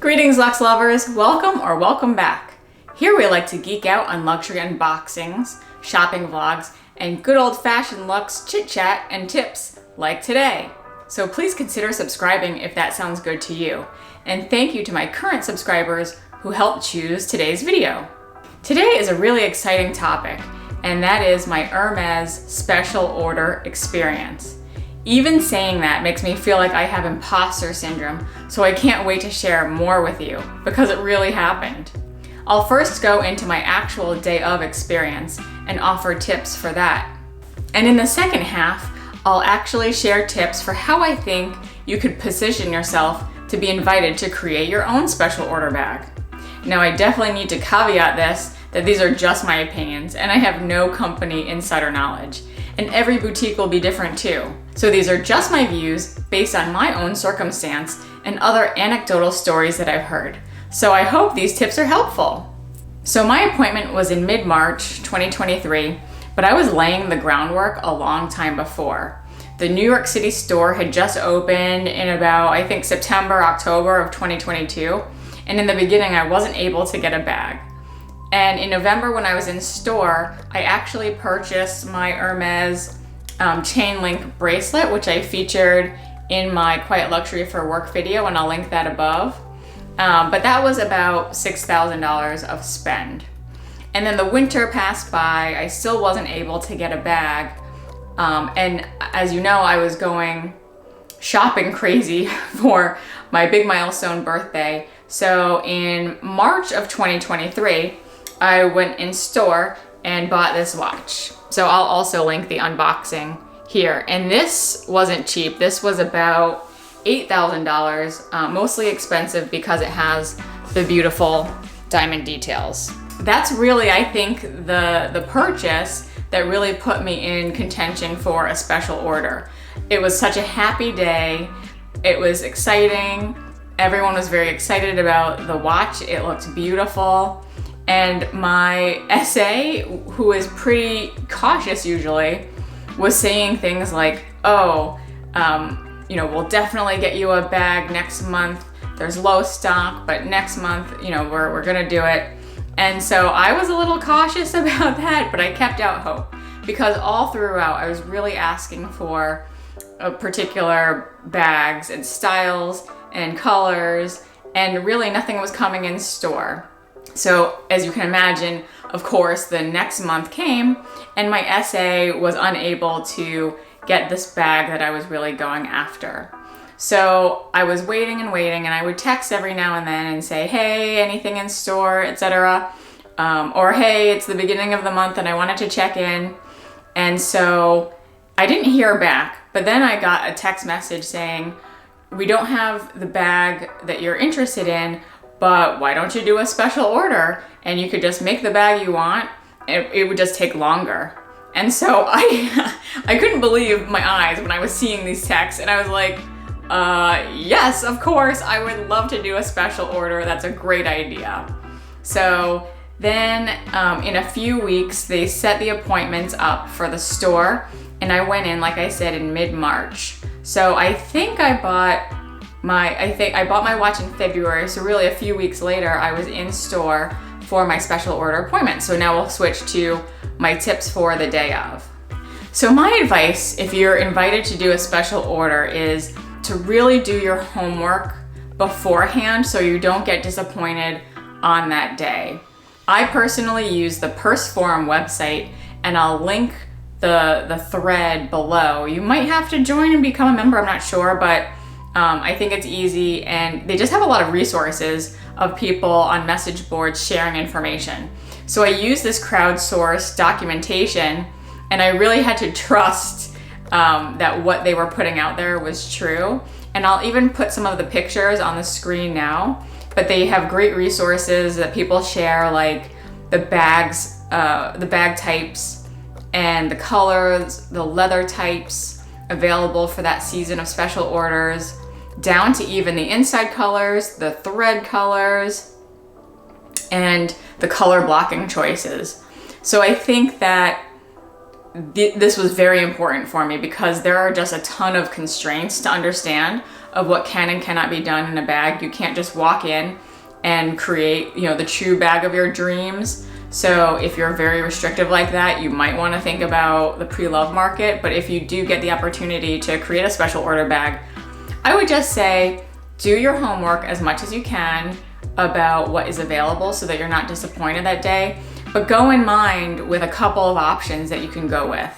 Greetings, Luxe lovers. Welcome or welcome back. Here we like to geek out on luxury unboxings, shopping vlogs, and good old-fashioned luxe chit-chat and tips like today. So please consider subscribing if that sounds good to you. And thank you to my current subscribers who helped choose today's video. Today is a really exciting topic, and that is my Hermès Special Order experience. Even saying that makes me feel like I have imposter syndrome, so I can't wait to share more with you, because it really happened. I'll first go into my actual day of experience and offer tips for that. And in the second half, I'll actually share tips for how I think you could position yourself to be invited to create your own special order bag. Now, I definitely need to caveat this, that these are just my opinions, and I have no company insider knowledge. And every boutique will be different too. So these are just my views based on my own circumstance and other anecdotal stories that I've heard. So I hope these tips are helpful. So my appointment was in mid-March 2023, but I was laying the groundwork a long time before. The New York City store had just opened in about, I think, September, October of 2022. And in the beginning, I wasn't able to get a bag. And in November, when I was in store, I actually purchased my Hermes chain link bracelet, which I featured in my Quiet Luxury for Work video, and I'll link that above. But that was about $6,000 of spend. And then the winter passed by, I still wasn't able to get a bag. And as you know, I was going shopping crazy for my big milestone birthday. So in March of 2023, I went in store and bought this watch. So I'll also link the unboxing here. And this wasn't cheap. This was about $8,000, mostly expensive because it has the beautiful diamond details. That's really, I think, the purchase that really put me in contention for a special order. It was such a happy day. It was exciting. Everyone was very excited about the watch. It looked beautiful. And my SA, who is pretty cautious usually, was saying things like, we'll definitely get you a bag next month. There's low stock, but next month, we're gonna do it. And so I was a little cautious about that, but I kept out hope because all throughout I was really asking for particular bags and styles and colors, and really nothing was coming in store. So as you can imagine, of course, the next month came and my SA was unable to get this bag that I was really going after. So I was waiting and waiting, and I would text every now and then and say, hey, anything in store, etc. Or hey, it's the beginning of the month and I wanted to check in. And so I didn't hear back, but then I got a text message saying, we don't have the bag that you're interested in, but why don't you do a special order? And you could just make the bag you want. It would just take longer. And so I couldn't believe my eyes when I was seeing these texts, and I was like, yes, of course, I would love to do a special order. That's a great idea. So then in a few weeks, they set the appointments up for the store, and I went in, like I said, in mid-March. So I think I bought my watch in February, so really a few weeks later, I was in store for my special order appointment. So now we'll switch to my tips for the day of. So my advice, if you're invited to do a special order, is to really do your homework beforehand so you don't get disappointed on that day. I personally use the Purse Forum website, and I'll link the thread below. You might have to join and become a member, I'm not sure, but I think it's easy, and they just have a lot of resources of people on message boards sharing information. So I use this crowdsourced documentation, and I really had to trust that what they were putting out there was true. And I'll even put some of the pictures on the screen now, but they have great resources that people share, like the bags, the bag types and the colors, the leather types available for that season of special orders, down to even the inside colors, the thread colors, and the color blocking choices. So I think that this was very important for me because there are just a ton of constraints to understand of what can and cannot be done in a bag. You can't just walk in and create, the true bag of your dreams. So if you're very restrictive like that, you might want to think about the pre-loved market. But if you do get the opportunity to create a special order bag, I would just say do your homework as much as you can about what is available so that you're not disappointed that day. But go in mind with a couple of options that you can go with.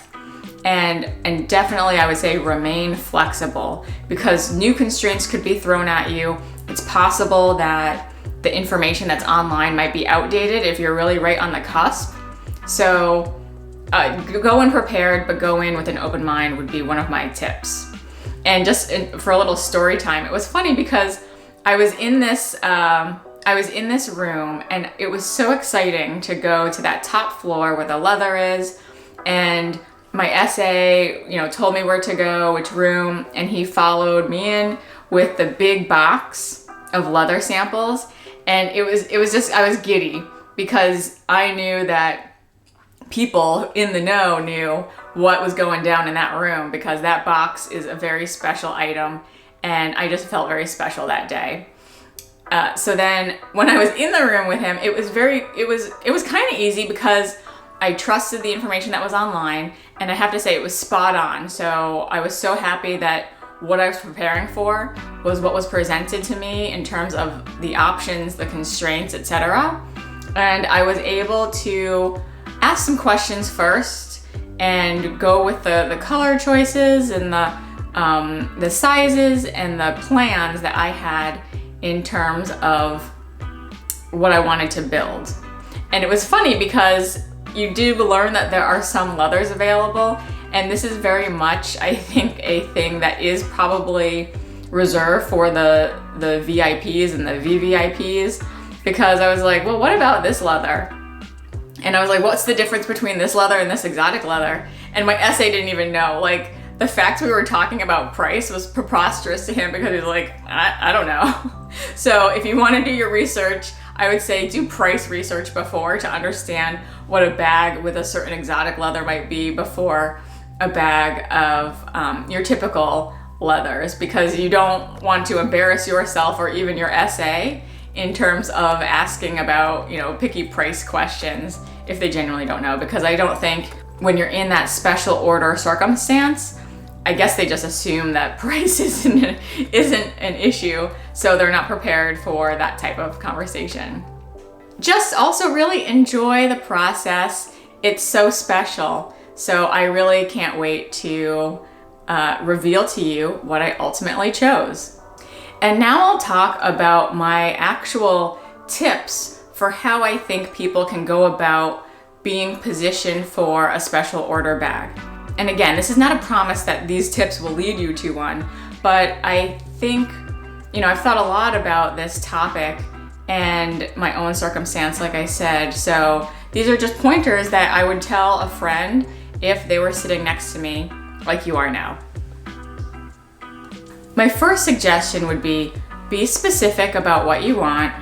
And definitely I would say remain flexible, because new constraints could be thrown at you. It's possible that the information that's online might be outdated if you're really right on the cusp. So go in prepared, but go in with an open mind would be one of my tips. And just for a little story time, it was funny because I was in this room, and it was so exciting to go to that top floor where the leather is. And my SA, told me where to go, which room, and he followed me in with the big box of leather samples. And it was just, I was giddy because I knew that people in the know knew what was going down in that room, because that box is a very special item, and I just felt very special that day. So then when I was in the room with him, it was kind of easy because I trusted the information that was online, and I have to say it was spot on. So I was so happy that what I was preparing for was what was presented to me in terms of the options, the constraints, etc. And I was able to ask some questions first and go with the color choices and the sizes and the plans that I had in terms of what I wanted to build. And it was funny because you do learn that there are some leathers available, and this is very much, I think, a thing that is probably reserved for the VIPs and the VVIPs, because I was like, well, what about this leather? And I was like, what's the difference between this leather and this exotic leather? And my SA didn't even know. Like, the fact we were talking about price was preposterous to him, because he was like, I don't know. So if you want to do your research, I would say do price research before, to understand what a bag with a certain exotic leather might be before a bag of your typical leathers, because you don't want to embarrass yourself or even your SA in terms of asking about, picky price questions if they genuinely don't know. Because I don't think when you're in that special order circumstance, I guess they just assume that price isn't an issue, so they're not prepared for that type of conversation. Just also really enjoy the process. It's so special. So I really can't wait to reveal to you what I ultimately chose. And now I'll talk about my actual tips for how I think people can go about being positioned for a special order bag. And again, this is not a promise that these tips will lead you to one, but I think, I've thought a lot about this topic and my own circumstance, like I said. So these are just pointers that I would tell a friend if they were sitting next to me like you are now. My first suggestion would be specific about what you want,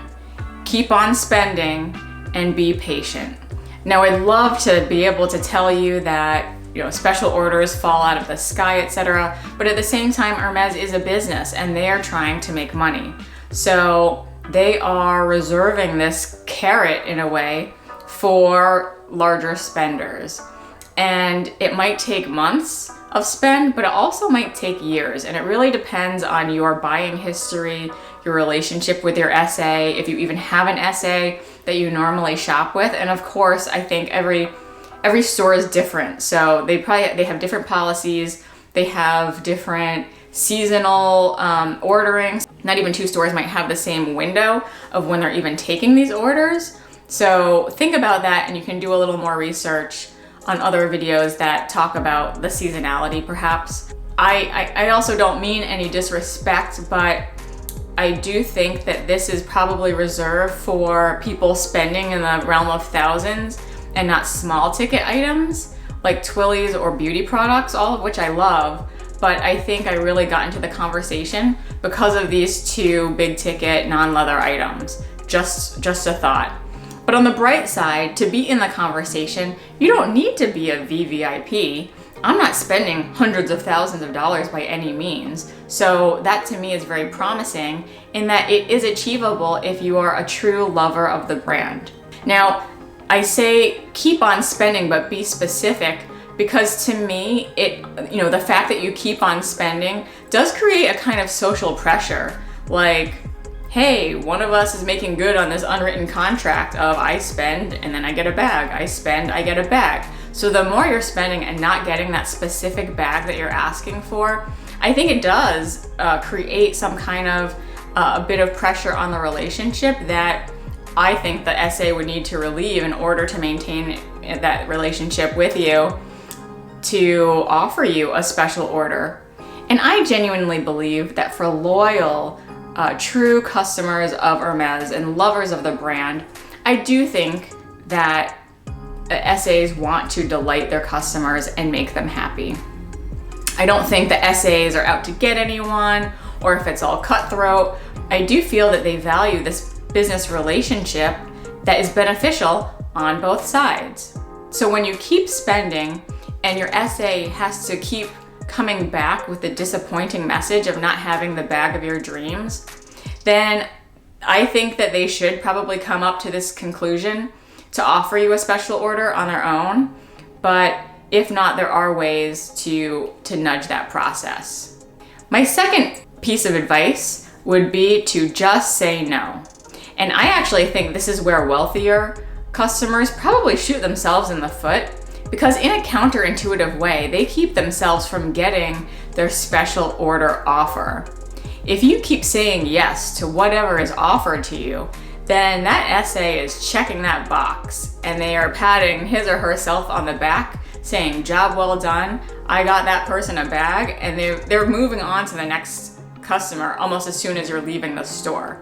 keep on spending, and be patient. Now, I'd love to be able to tell you that special orders fall out of the sky, etc. But at the same time, Hermes is a business and they are trying to make money. So they are reserving this carrot in a way for larger spenders. And it might take months of spend, but it also might take years. And it really depends on your buying history, your relationship with your SA, if you even have an SA that you normally shop with. And of course, I think every store is different. So they have different policies. They have different seasonal ordering. Not even two stores might have the same window of when they're even taking these orders. So think about that, and you can do a little more research on other videos that talk about the seasonality perhaps. I also don't mean any disrespect, but I do think that this is probably reserved for people spending in the realm of thousands and not small ticket items like Twillies or beauty products, all of which I love. But I think I really got into the conversation because of these two big ticket non-leather items. Just a thought. But on the bright side, to be in the conversation, you don't need to be a VVIP. I'm not spending hundreds of thousands of dollars by any means. So that to me is very promising in that it is achievable if you are a true lover of the brand. Now, I say keep on spending, but be specific, because to me, the fact that you keep on spending does create a kind of social pressure. Like, hey, one of us is making good on this unwritten contract of I spend and then I get a bag. I spend, I get a bag. So the more you're spending and not getting that specific bag that you're asking for, I think it does create some kind of a bit of pressure on the relationship that I think the SA would need to relieve in order to maintain that relationship with you, to offer you a special order. And I genuinely believe that for loyal, true customers of Hermes and lovers of the brand, I do think that SAs want to delight their customers and make them happy. I don't think the SAs are out to get anyone or if it's all cutthroat. I do feel that they value this business relationship that is beneficial on both sides. So when you keep spending and your SA has to keep coming back with the disappointing message of not having the bag of your dreams, then I think that they should probably come up to this conclusion to offer you a special order on their own. But if not, there are ways to nudge that process. My second piece of advice would be to just say no. And I actually think this is where wealthier customers probably shoot themselves in the foot, because in a counterintuitive way, they keep themselves from getting their special order offer. If you keep saying yes to whatever is offered to you, then that SA is checking that box and they are patting his or herself on the back saying, job well done, I got that person a bag, and they're moving on to the next customer almost as soon as you're leaving the store.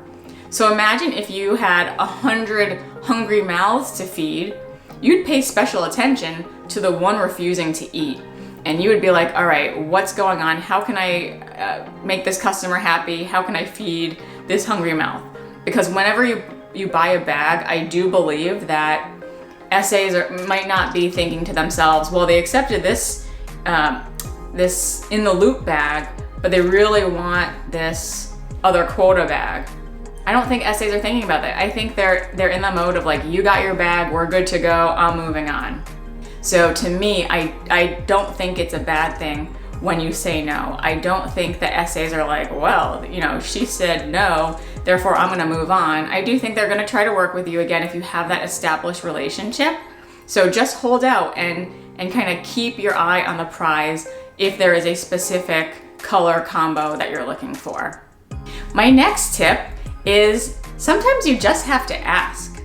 So imagine if you had 100 hungry mouths to feed, you'd pay special attention to the one refusing to eat. And you would be like, all right, what's going on? How can I make this customer happy? How can I feed this hungry mouth? Because whenever you buy a bag, I do believe that SAs might not be thinking to themselves, well, they accepted this in the loop bag, but they really want this other quota bag. I don't think SAs are thinking about that. I think they're in the mode of like, you got your bag, we're good to go, I'm moving on. So to me, I don't think it's a bad thing when you say no. I don't think that SAs are like, well, she said no, therefore I'm gonna move on. I do think they're gonna try to work with you again if you have that established relationship. So just hold out and kind of keep your eye on the prize if there is a specific color combo that you're looking for. My next tip is sometimes you just have to ask.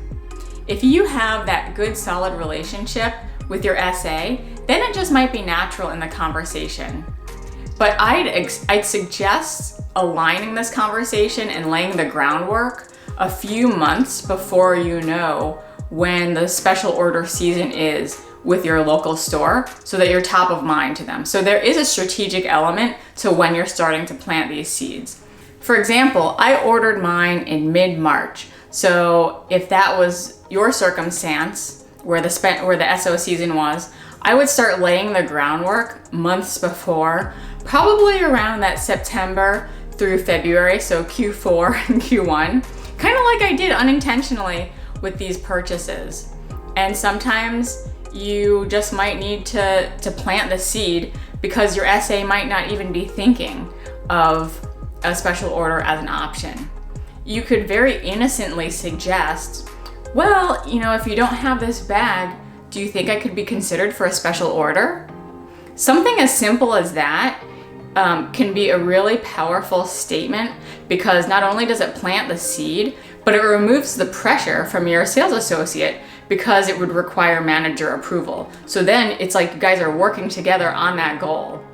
If you have that good solid relationship with your SA, then it just might be natural in the conversation. But I'd suggest aligning this conversation and laying the groundwork a few months before you know when the special order season is with your local store, so that you're top of mind to them. So there is a strategic element to when you're starting to plant these seeds. For example, I ordered mine in mid-March. So if that was your circumstance, where the SO season was, I would start laying the groundwork months before, probably around that September through February, so Q4 and Q1, kind of like I did unintentionally with these purchases. And sometimes you just might need to plant the seed because your SA might not even be thinking of a special order as an option. You could very innocently suggest, well, if you don't have this bag, do you think I could be considered for a special order? Something as simple as that can be a really powerful statement, because not only does it plant the seed, but it removes the pressure from your sales associate, because it would require manager approval. So then it's like you guys are working together on that goal.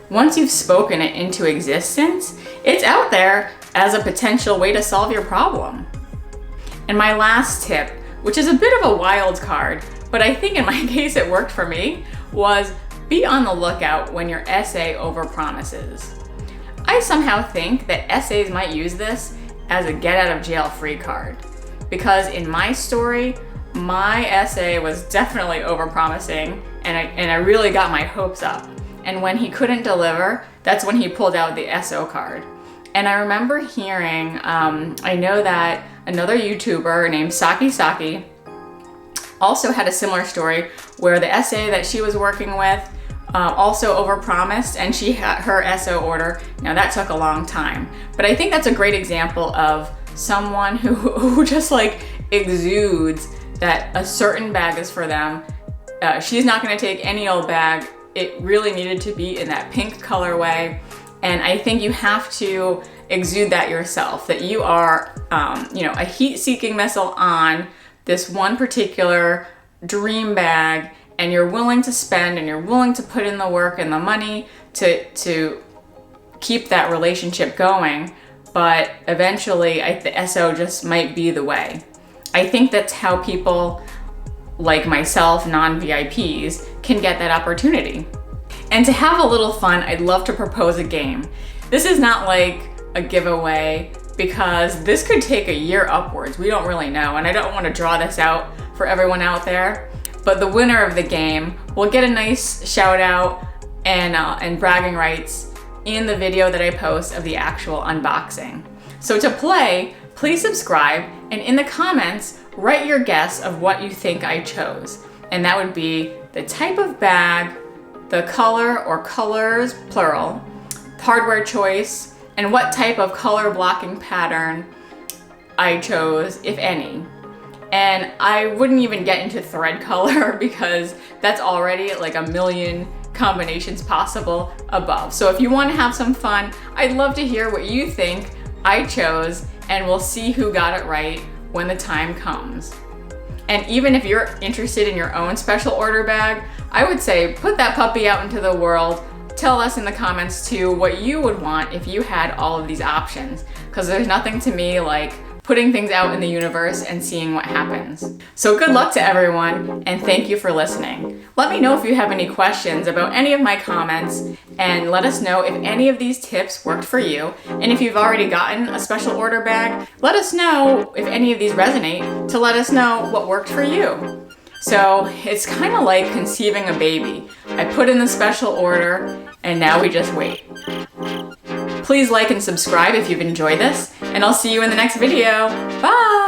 Once you've spoken it into existence, it's out there as a potential way to solve your problem. And my last tip, which is a bit of a wild card, but I think in my case it worked for me, was be on the lookout when your SA overpromises. I somehow think that SAs might use this as a get out of jail free card, because in my story, my SA was definitely overpromising and I really got my hopes up. And when he couldn't deliver, that's when he pulled out the SO card. And I remember hearing, I know that another YouTuber named Saki also had a similar story where the SA that she was working with also overpromised, and she had her SO order. Now that took a long time, but I think that's a great example of someone who just like exudes that a certain bag is for them. She's not gonna take any old bag. It really needed to be in that pink colorway. And I think you have to exude that yourself, that you are, a heat-seeking missile on this one particular dream bag, and you're willing to spend and you're willing to put in the work and the money to keep that relationship going. But eventually, the SO just might be the way. I think that's how people like myself, non-VIPs, can get that opportunity. And to have a little fun, I'd love to propose a game. This is not like a giveaway because this could take a year upwards. We don't really know, and I don't want to draw this out for everyone out there. But the winner of the game will get a nice shout out and bragging rights in the video that I post of the actual unboxing. So to play, please subscribe, and in the comments, write your guess of what you think I chose. And that would be the type of bag, the color or colors, plural, hardware choice, and what type of color blocking pattern I chose, if any. And I wouldn't even get into thread color because that's already like a million combinations possible above. So if you want to have some fun, I'd love to hear what you think I chose, and we'll see who got it right when the time comes. And even if you're interested in your own special order bag, I would say put that puppy out into the world. Tell us in the comments too what you would want if you had all of these options, because there's nothing to me like putting things out in the universe and seeing what happens. So good luck to everyone, and thank you for listening. Let me know if you have any questions about any of my comments, and let us know if any of these tips worked for you. And if you've already gotten a special order bag, let us know if any of these resonate to let us know what worked for you. So it's kind of like conceiving a baby. I put in the special order, and now we just wait. Please like and subscribe if you've enjoyed this, and I'll see you in the next video. Bye!